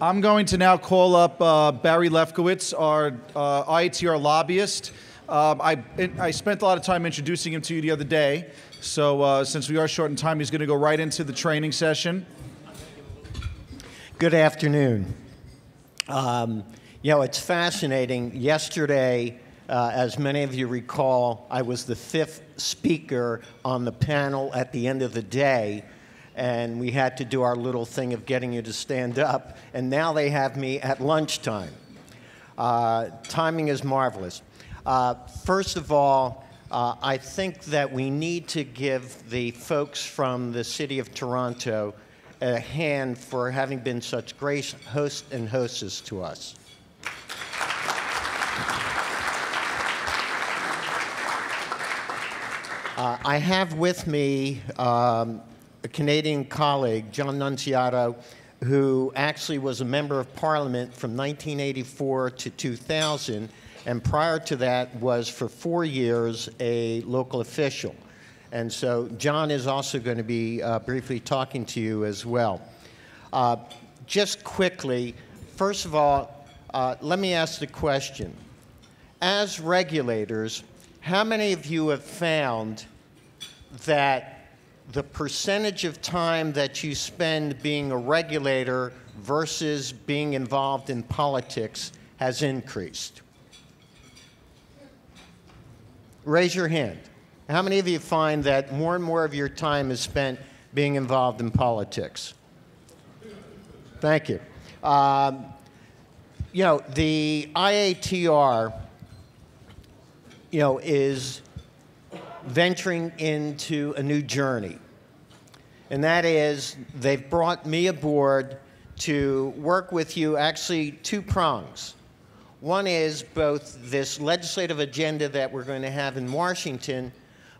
I'm going to now call up Barry Lefkowitz, our IATR lobbyist. I spent a lot of time introducing him to you the other day, so since we are short in time, he's going to go right into the training session. Good afternoon. You know, it's fascinating. Yesterday, as many of you recall, I was the 5th speaker on the panel at the end of the day, and we had to do our little thing of getting you to stand up, and now they have me at lunchtime. Timing is marvelous. First of all, I think that we need to give the folks from the city of Toronto a hand for having been such great hosts and hostess to us. I have with me a Canadian colleague, John Nunziato, who actually was a member of Parliament from 1984 to 2000, and prior to that was for 4 years a local official. And so John is also going to be briefly talking to you as well. Just quickly, first of all, let me ask the question. As regulators, how many of you have found that the percentage of time that you spend being a regulator versus being involved in politics has increased? Raise your hand. How many of you find that more and more of your time is spent being involved in politics? Thank you. You know, the IATR, you know, is venturing into a new journey. And that is, they've brought me aboard to work with you, actually 2 prongs. One is both this legislative agenda that we're going to have in Washington,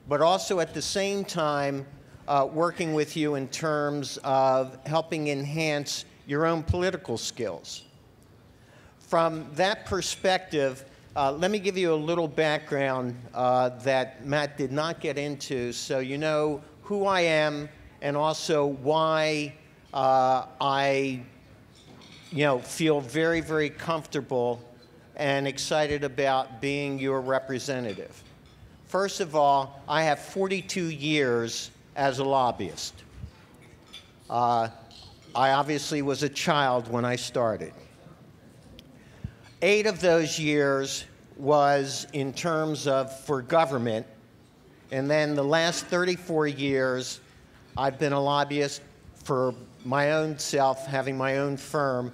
but also at the same time working with you in terms of helping enhance your own political skills. From that perspective, let me give you a little background that Matt did not get into, so you know who I am and also why I feel very, very comfortable and excited about being your representative. First of all, I have 42 years as a lobbyist. I obviously was a child when I started. 8 of those years was in terms of for government, and then the last 34 years I've been a lobbyist for my own self, having my own firm.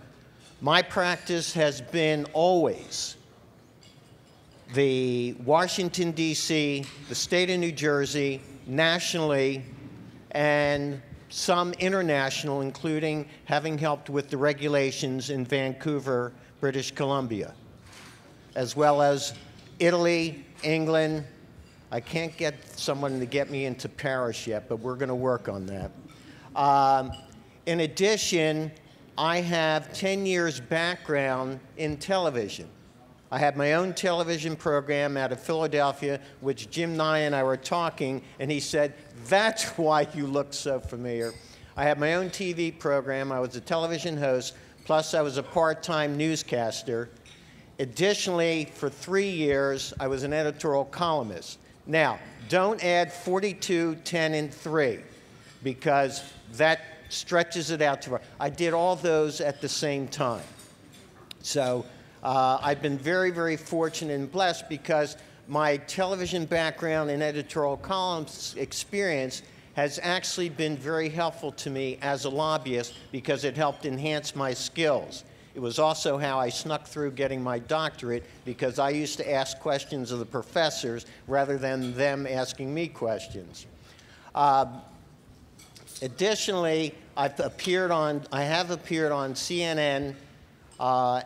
My practice has been always the Washington, D.C., the state of New Jersey, nationally, and some international, including having helped with the regulations in Vancouver, British Columbia, as well as Italy, England. I can't get someone to get me into Paris yet, but we're going to work on that. In addition, I have 10 years background in television. I had my own television program out of Philadelphia, which Jim Nye and I were talking, and he said, "That's why you look so familiar." I had my own TV program. I was a television host, plus I was a part-time newscaster. Additionally, for 3 years, I was an editorial columnist. Now, don't add 42, 10, and 3, because that stretches it out too far. I did all those at the same time. So I've been very, very fortunate and blessed because my television background and editorial columns experience has actually been very helpful to me as a lobbyist because it helped enhance my skills. It was also how I snuck through getting my doctorate because I used to ask questions of the professors rather than them asking me questions. Additionally, I have appeared on CNN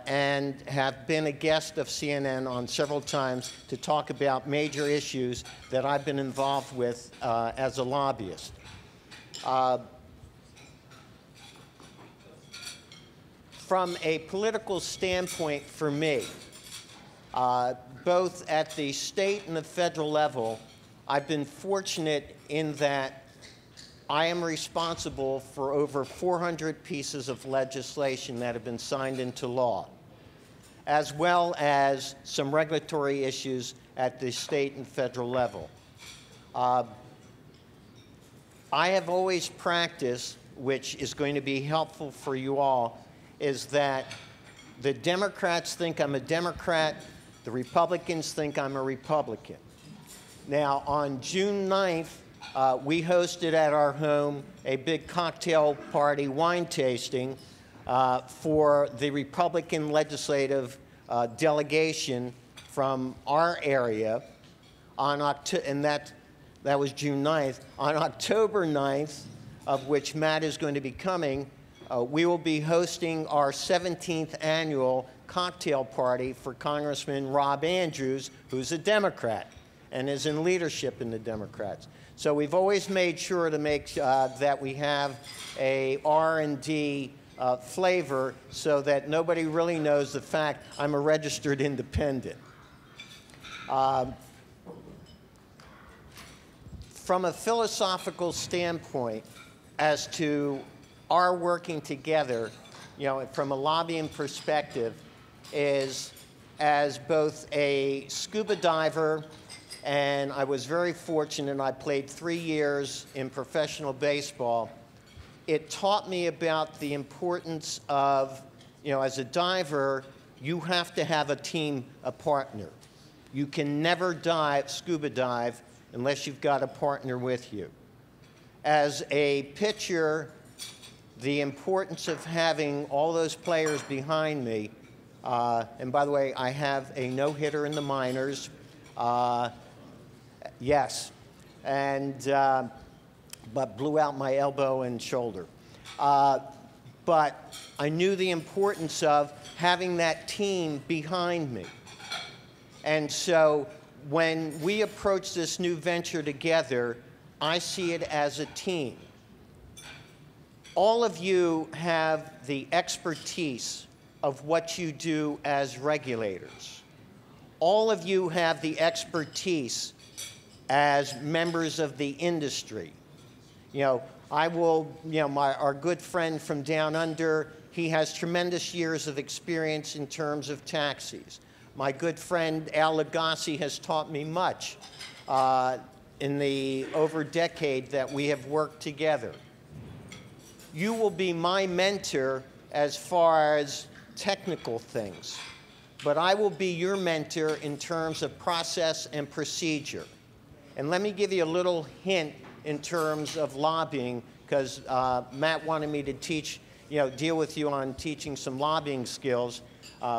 and have been a guest of CNN on several times to talk about major issues that I've been involved with as a lobbyist. From a political standpoint for me, both at the state and the federal level, I've been fortunate in that I am responsible for over 400 pieces of legislation that have been signed into law, as well as some regulatory issues at the state and federal level. I have always practiced, which is going to be helpful for you all, is that the Democrats think I'm a Democrat, the Republicans think I'm a Republican. Now, on June 9th, we hosted at our home a big cocktail party wine tasting for the Republican legislative delegation from our area, and that was June 9th. On October 9th, of which Matt is going to be coming, we will be hosting our 17th annual cocktail party for Congressman Rob Andrews, who's a Democrat and is in leadership in the Democrats. So we've always made sure to make that we have a R&D flavor so that nobody really knows the fact I'm a registered independent. From a philosophical standpoint, as to our working together, you know, from a lobbying perspective, is as both a scuba diver, and I was very fortunate, I played 3 years in professional baseball. It taught me about the importance of, you know, as a diver, you have to have a team, a partner. You can never scuba dive unless you've got a partner with you. As a pitcher, the importance of having all those players behind me, and by the way, I have a no-hitter in the minors, yes, and but blew out my elbow and shoulder. But I knew the importance of having that team behind me. And so when we approach this new venture together, I see it as a team. All of you have the expertise of what you do as regulators. All of you have the expertise as members of the industry. You know, our good friend from down under, he has tremendous years of experience in terms of taxis. My good friend Al Lagasse has taught me much in the over decade that we have worked together. You will be my mentor as far as technical things, but I will be your mentor in terms of process and procedure. And let me give you a little hint in terms of lobbying, because Matt wanted me to deal with you on teaching some lobbying skills,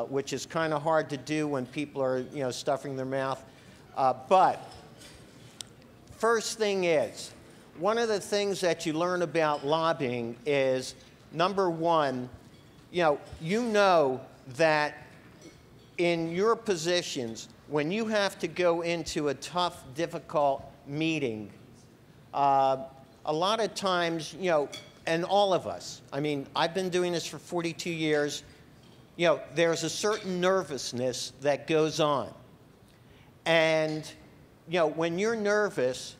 which is kind of hard to do when people are, stuffing their mouth. But first thing is, one of the things that you learn about lobbying is, number one, you know that in your positions, when you have to go into a tough, difficult meeting, a lot of times, and all of us, I mean, I've been doing this for 42 years, there's a certain nervousness that goes on. And, when you're nervous,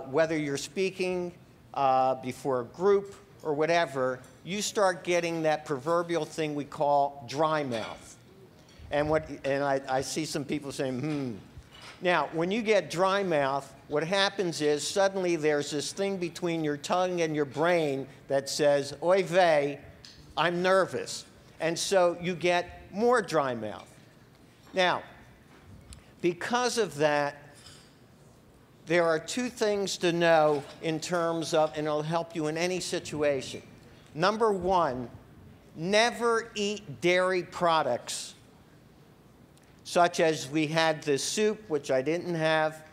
whether you're speaking before a group or whatever, you start getting that proverbial thing we call dry mouth. And I see some people saying, Now, when you get dry mouth, what happens is suddenly there's this thing between your tongue and your brain that says, oy vey, I'm nervous. And so you get more dry mouth. Now, because of that, there are two things to know in terms of, and it'll help you in any situation. Number one, never eat dairy products, such as we had the soup, which I didn't have,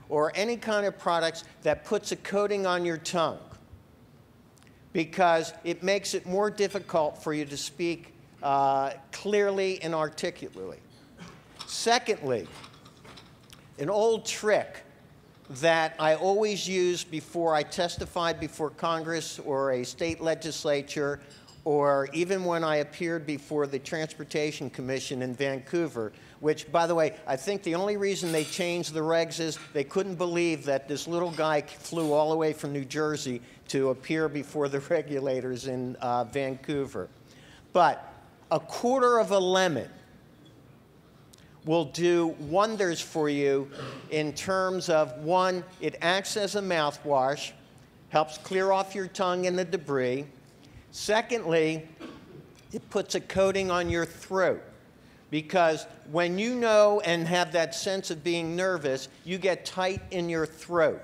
or any kind of products that puts a coating on your tongue, because it makes it more difficult for you to speak clearly and articulately. Secondly, an old trick that I always use before I testified before Congress or a state legislature or even when I appeared before the Transportation Commission in Vancouver, which, by the way, I think the only reason they changed the regs is they couldn't believe that this little guy flew all the way from New Jersey to appear before the regulators in Vancouver. But a quarter of a lemon will do wonders for you in terms of, one, it acts as a mouthwash, helps clear off your tongue and the debris. Secondly, it puts a coating on your throat, because when you know and have that sense of being nervous, you get tight in your throat.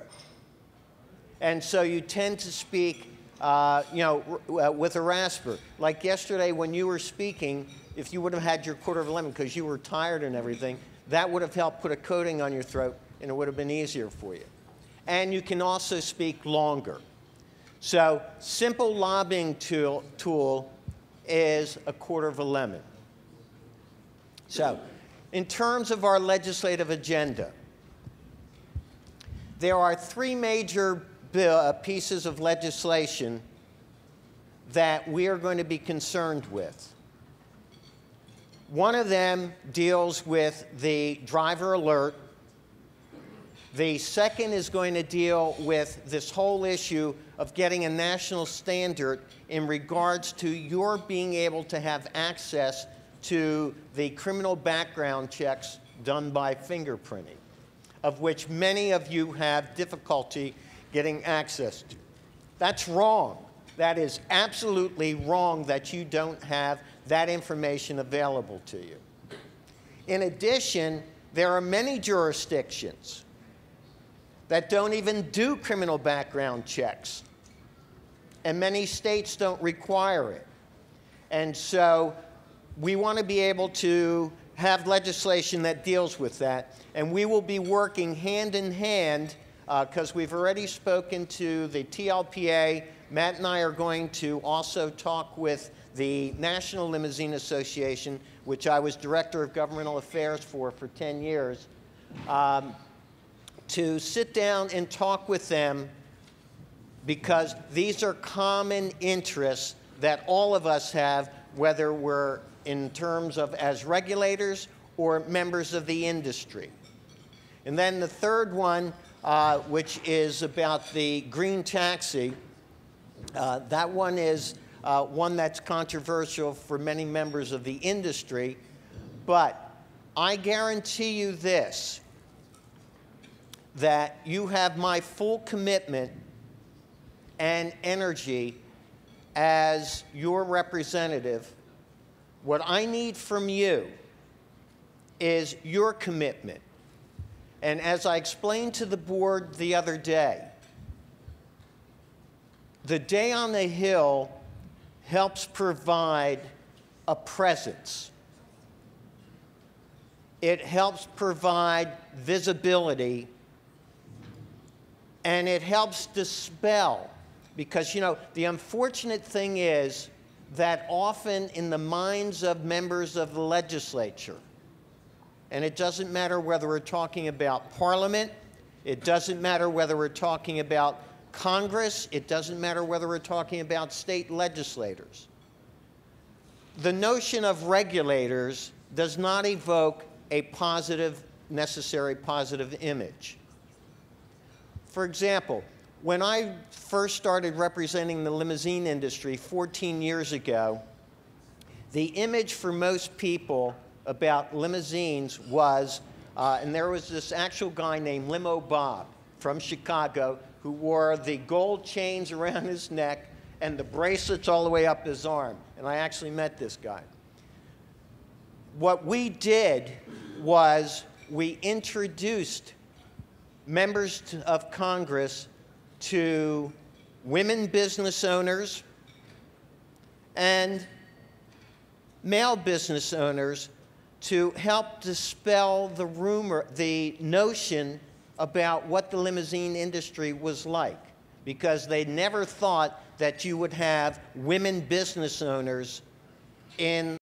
And so you tend to speak with a rasper. Like yesterday when you were speaking, if you would have had your quarter of a lemon because you were tired and everything, that would have helped put a coating on your throat and it would have been easier for you. And you can also speak longer. So simple lobbying tool is a quarter of a lemon. So in terms of our legislative agenda, there are three major pieces of legislation that we are going to be concerned with. One of them deals with the driver alert. The second is going to deal with this whole issue of getting a national standard in regards to your being able to have access to the criminal background checks done by fingerprinting, of which many of you have difficulty getting access to. That's wrong. That is absolutely wrong that you don't have that information available to you. In addition, there are many jurisdictions that don't even do criminal background checks, and many states don't require it. And so we want to be able to have legislation that deals with that, and we will be working hand in hand because we've already spoken to the TLPA. Matt and I are going to also talk with the National Limousine Association, which I was Director of Governmental Affairs for 10 years, to sit down and talk with them, because these are common interests that all of us have, whether we're in terms of as regulators or members of the industry. And then the third one, which is about the green taxi, that one is one that's controversial for many members of the industry, but I guarantee you this, that you have my full commitment and energy as your representative. What I need from you is your commitment. And as I explained to the board the other day, the Day on the Hill helps provide a presence. It helps provide visibility, and it helps dispel. Because, you know, the unfortunate thing is that often in the minds of members of the legislature, and it doesn't matter whether we're talking about Parliament, it doesn't matter whether we're talking about Congress, it doesn't matter whether we're talking about state legislators, the notion of regulators does not evoke a positive, necessary positive image. For example, when I first started representing the limousine industry 14 years ago, the image for most people about limousines was, and there was this actual guy named Limo Bob from Chicago who wore the gold chains around his neck and the bracelets all the way up his arm. And I actually met this guy. What we did was we introduced members of Congress to women business owners and male business owners to help dispel the rumor, the notion about what the limousine industry was like, because they never thought that you would have women business owners in